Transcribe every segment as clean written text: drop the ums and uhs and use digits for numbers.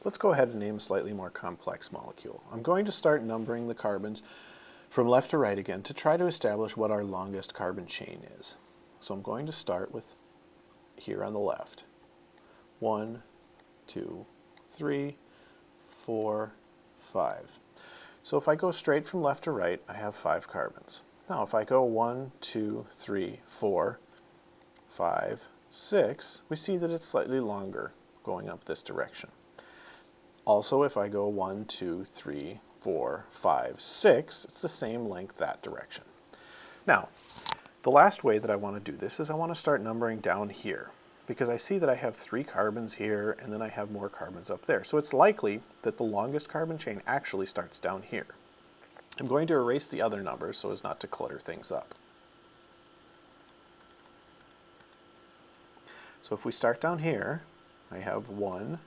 let's go ahead and name a slightly more complex molecule. I'm going to start numbering the carbons from left to right again to try to establish what our longest carbon chain is. So I'm going to start with here on the left. 1, 2, 3, 4, 5. So if I go straight from left to right, I have 5 carbons. Now if I go 1, 2, 3, 4, 5, 6, we see that it's slightly longer going up this direction. Also, if I go 1, 2, 3, 4, 5, 6, it's the same length that direction. Now, the last way that I want to do this is I want to start numbering down here, because I see that I have 3 carbons here and then I have more carbons up there. So it's likely that the longest carbon chain actually starts down here. I'm going to erase the other numbers so as not to clutter things up. So if we start down here, I have 1,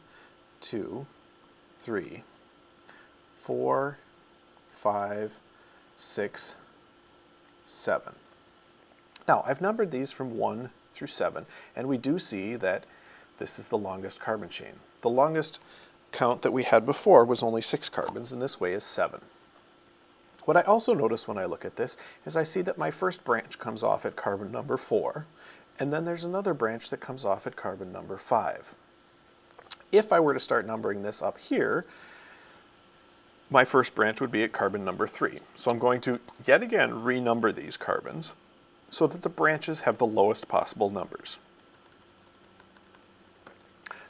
2, 3, 4, 5, 6, 7. Now, I've numbered these from 1 through 7, and we do see that this is the longest carbon chain. The longest count that we had before was only 6 carbons, and this way is 7. What I also notice when I look at this is I see that my first branch comes off at carbon number 4, and then there's another branch that comes off at carbon number 5. If I were to start numbering this up here, my first branch would be at carbon number 3. So I'm going to yet again renumber these carbons so that the branches have the lowest possible numbers.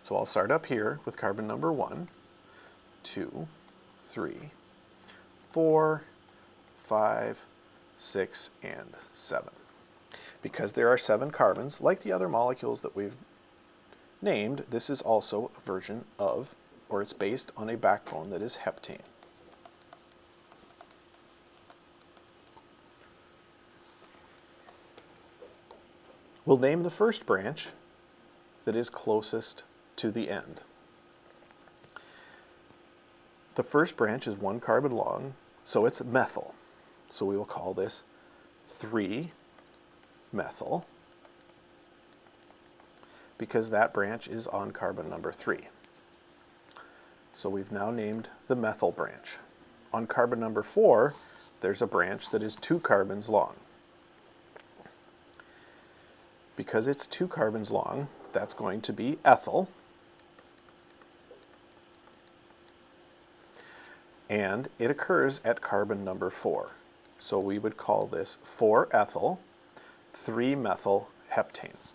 So I'll start up here with carbon number 1, 2, 3, 4, 5, 6, and 7. Because there are 7 carbons, like the other molecules that we've named, this is also a version of, or it's based on a backbone that is heptane. We'll name the first branch that is closest to the end. The first branch is 1 carbon long, so it's methyl. So we will call this 3-methyl, because that branch is on carbon number 3. So we've now named the methyl branch. On carbon number 4, there's a branch that is 2 carbons long. Because it's 2 carbons long, that's going to be ethyl. And it occurs at carbon number 4. So we would call this 4-ethyl 3-methyl heptane.